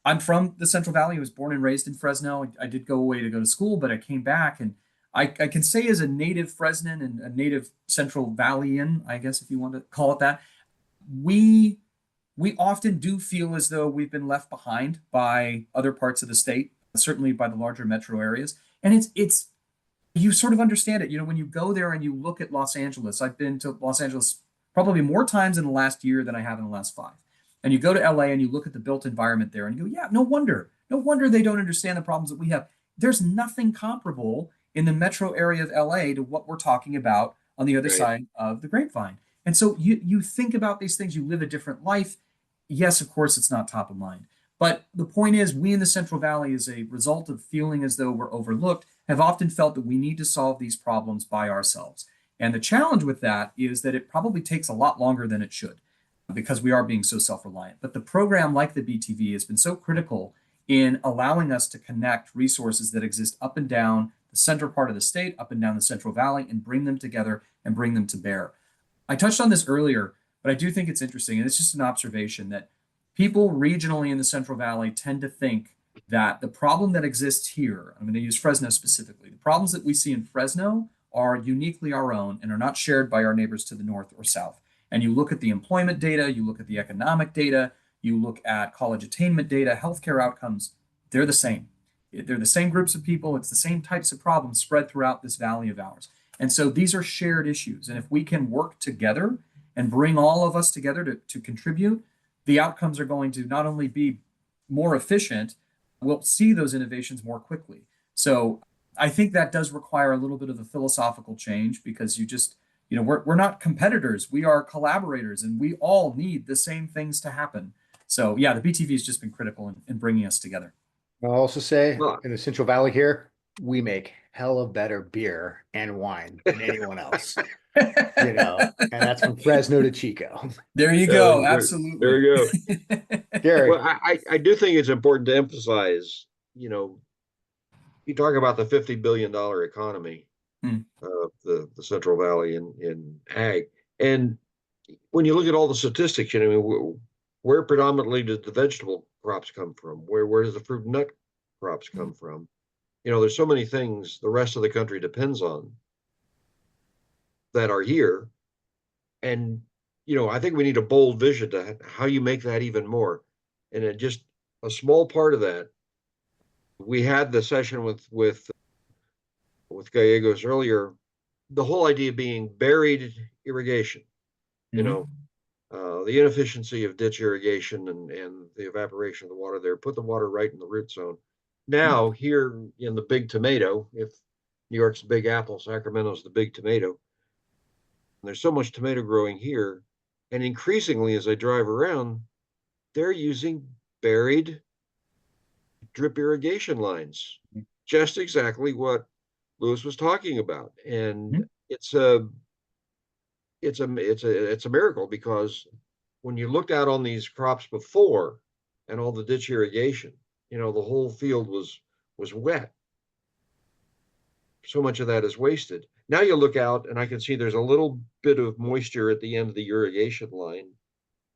I'm from the Central Valley. I was born and raised in Fresno. I did go away to go to school, but I came back, and I can say as a native Fresnan and a native Central Valleyan, I guess if you want to call it that, we we often do feel as though we've been left behind by other parts of the state, certainly by the larger metro areas. And it's you sort of understand it. When you go there and you look at Los Angeles, I've been to Los Angeles probably more times in the last year than I have in the last 5. And you go to LA and you look at the built environment there and you go, yeah, no wonder they don't understand the problems that we have. There's nothing comparable in the metro area of LA to what we're talking about on the other Right. side of the grapevine. And so you think about these things, you live a different life. Yes, of course, it's not top of mind. But the point is, we in the Central Valley, as a result of feeling as though we're overlooked, have often felt that we need to solve these problems by ourselves. And the challenge with that is that it probably takes a lot longer than it should because we are being so self-reliant. But the program like the BTV has been so critical in allowing us to connect resources that exist up and down the central part of the state, up and down the Central Valley, and bring them together and bring them to bear. I touched on this earlier, but I do think it's interesting, and it's just an observation that people regionally in the Central Valley tend to think that the problem that exists here, I'm going to use Fresno specifically, the problems that we see in Fresno are uniquely our own and are not shared by our neighbors to the north or south. And you look at the employment data, you look at the economic data, you look at college attainment data, healthcare outcomes, they're the same. They're the same groups of people. It's the same types of problems spread throughout this valley of ours. And so these are shared issues. And if we can work together and bring all of us together to contribute, the outcomes are going to not only be more efficient, we'll see those innovations more quickly. So I think that does require a little bit of a philosophical change because we're not competitors, we are collaborators, and we all need the same things to happen. So yeah, the BTV has just been critical in bringing us together. I'll also say Well, in the Central Valley here, we make hella better beer and wine than anyone else, and that's from Fresno to Chico. There you go. Absolutely. there you go. Gary. Well, I do think it's important to emphasize, you talk about the $50 billion economy of the Central Valley in ag. And when you look at all the statistics, where predominantly did the vegetable crops come from? Where does the fruit and nut crops come from? There's so many things the rest of the country depends on that are here. And, I think we need a bold vision to how you make that even more. And just a small part of that, we had the session with Gallegos earlier, the whole idea being buried irrigation, the inefficiency of ditch irrigation and the evaporation of the water there, put the water right in the root zone. Now, here in the Big Tomato, if New York's the Big Apple, Sacramento's the Big Tomato, there's so much tomato growing here. And increasingly, as I drive around, they're using buried drip irrigation lines, just exactly what Lewis was talking about. And it's a miracle because when you looked out on these crops before and all the ditch irrigation, the whole field was wet. So much of that is wasted. Now you look out and I can see there's a little bit of moisture at the end of the irrigation line,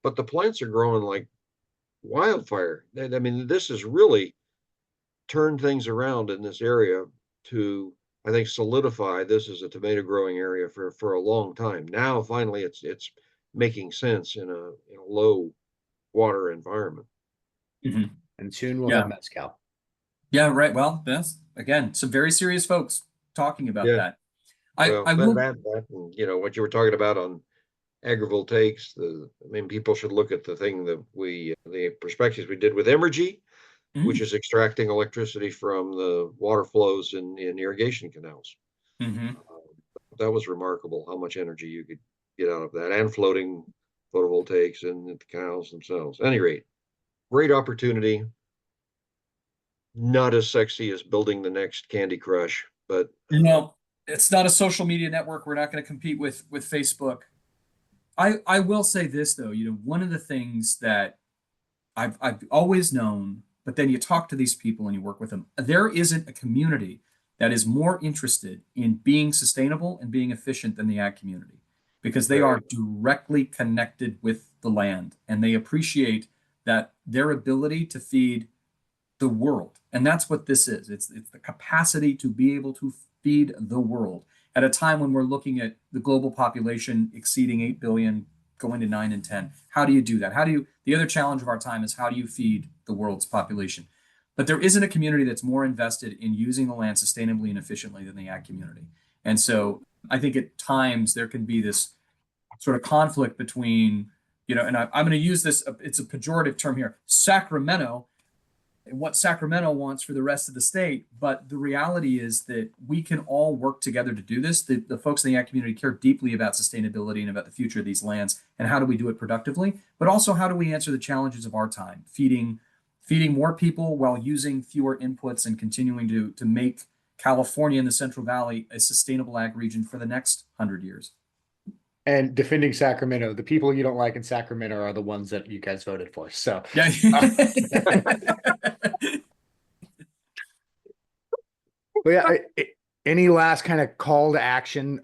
but the plants are growing like wildfire. I mean, this has really turned things around in this area to, I think, solidify this as a tomato growing area for a long time. Now, finally, it's making sense in a low water environment. Mm-hmm. And soon we'll have mezcal. Yeah, right. Well, that's again some very serious folks talking about that. I will. That, what you were talking about on agrivoltaics. People should look at the thing that the perspectives we did with Emergy, which is extracting electricity from the water flows in irrigation canals. That was remarkable how much energy you could get out of that, and floating photovoltaics in the canals themselves. At any rate, great opportunity. Not as sexy as building the next Candy Crush, but it's not a social media network. We're not going to compete with Facebook. I will say this though, one of the things that I've always known, but then you talk to these people and you work with them, there isn't a community that is more interested in being sustainable and being efficient than the ag community. because they are directly connected with the land, and they appreciate that their ability to feed the world. And that's what this is. It's the capacity to be able to feed the world at a time when we're looking at the global population exceeding 8 billion, going to 9 and 10. How do you do that? The other challenge of our time is how do you feed the world's population? But there isn't a community that's more invested in using the land sustainably and efficiently than the ag community. And so I think at times there can be this sort of conflict between, and I'm going to use this, it's a pejorative term here, Sacramento, and what Sacramento wants for the rest of the state. But the reality is that we can all work together to do this. The folks in the ag community care deeply about sustainability and about the future of these lands and how do we do it productively, but also how do we answer the challenges of our time, feeding more people while using fewer inputs and continuing to make California and the Central Valley a sustainable ag region for the next 100 years. And defending Sacramento, the people you don't like in Sacramento are the ones that you guys voted for. So, yeah. But yeah, any last kind of call to action,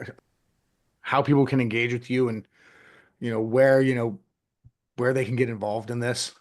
how people can engage with you, and where they can get involved in this?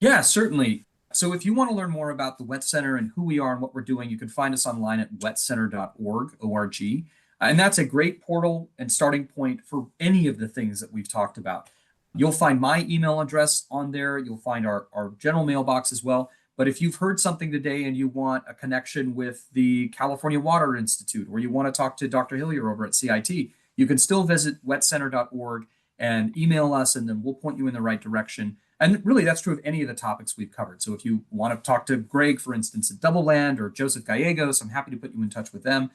Yeah, certainly. So if you want to learn more about the Wet Center and who we are and what we're doing, you can find us online at wetcenter.org, O-R-G. And that's a great portal and starting point for any of the things that we've talked about. You'll find my email address on there. You'll find our general mailbox as well. But if you've heard something today and you want a connection with the California Water Institute, or you want to talk to Dr. Hillier over at CIT, you can still visit wetcenter.org and email us, and then we'll point you in the right direction. And really, that's true of any of the topics we've covered. So if you want to talk to Greg, for instance, at Double Land, or Joseph Gallegos, I'm happy to put you in touch with them.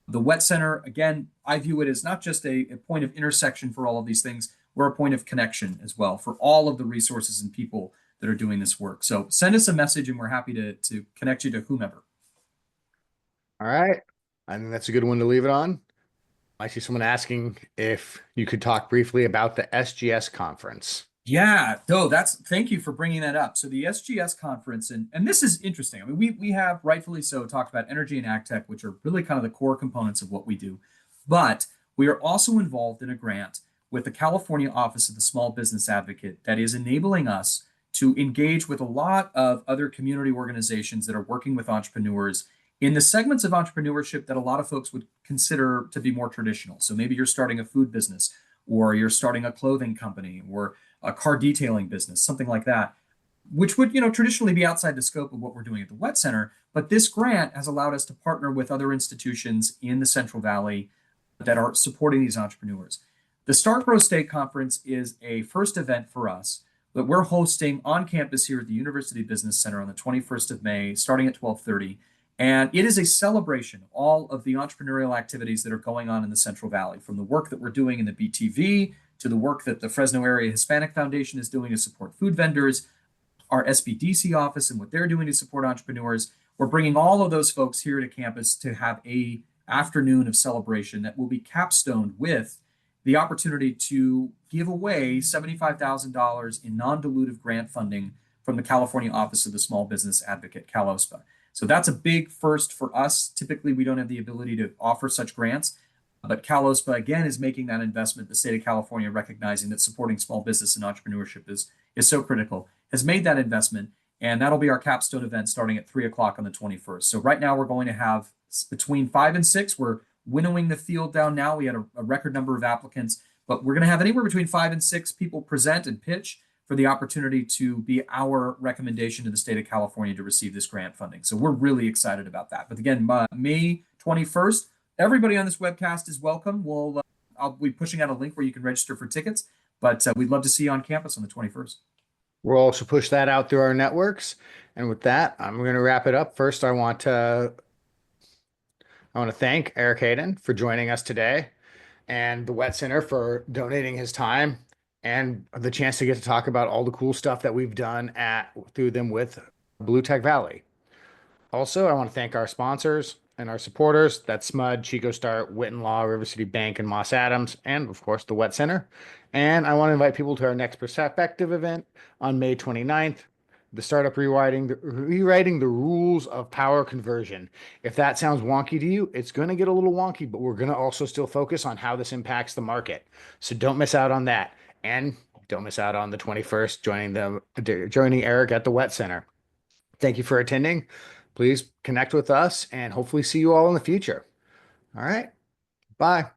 The Wet Center, again, I view it as not just a point of intersection for all of these things, we're a point of connection as well for all of the resources and people that are doing this work. So send us a message and we're happy to connect you to whomever. All right. I think that's a good one to leave it on. I see someone asking if you could talk briefly about the SGS conference. Yeah, thank you for bringing that up. So the SGS conference, and this is interesting. I mean, we have rightfully so talked about energy and ag tech, which are really kind of the core components of what we do. But we are also involved in a grant with the California Office of the Small Business Advocate that is enabling us to engage with a lot of other community organizations that are working with entrepreneurs in the segments of entrepreneurship that a lot of folks would consider to be more traditional. So maybe you're starting a food business, or you're starting a clothing company, or a car detailing business, something like that, which would traditionally be outside the scope of what we're doing at the Wet Center. But this grant has allowed us to partner with other institutions in the Central Valley that are supporting these entrepreneurs. The Start Grow State Conference is a first event for us that we're hosting on campus here at the University Business Center on the 21st of May, starting at 12:30. And it is a celebration of all of the entrepreneurial activities that are going on in the Central Valley, from the work that we're doing in the BTV to the work that the Fresno Area Hispanic Foundation is doing to support food vendors, our SBDC office and what they're doing to support entrepreneurs. We're bringing all of those folks here to campus to have a afternoon of celebration that will be capstoned with the opportunity to give away $75,000 in non-dilutive grant funding from the California Office of the Small Business Advocate, CalOSPA. So that's a big first for us. Typically, we don't have the ability to offer such grants, but CalOSPA, again, is making that investment. The state of California, recognizing that supporting small business and entrepreneurship is so critical, has made that investment, and that'll be our capstone event starting at 3 o'clock on the 21st. So right now, we're going to have between 5 and 6. We're winnowing the field down now. We had a record number of applicants, but we're going to have anywhere between 5 and 6 people present and pitch for the opportunity to be our recommendation to the state of California to receive this grant funding. So we're really excited about that. But again, May 21st, everybody on this webcast is welcome. I'll be pushing out a link where you can register for tickets, but we'd love to see you on campus on the 21st. We'll also push that out through our networks. And with that, I'm going to wrap it up. First, I want to thank Eric Hayden for joining us today, and the Wet Center for donating his time and the chance to get to talk about all the cool stuff that we've done through them with Blue Tech Valley. Also, I want to thank our sponsors and our supporters. That's SMUD, Chico Start, Witten Law, River City Bank, and Moss Adams, and of course, the Wet Center. And I want to invite people to our next Perspective event on May 29th. the startup rewriting the rules of power conversion. If that sounds wonky to you, it's going to get a little wonky, but we're going to also still focus on how this impacts the market. So don't miss out on that. And don't miss out on the 21st joining Eric at the Wet Center. Thank you for attending. Please connect with us and hopefully see you all in the future. All right. Bye.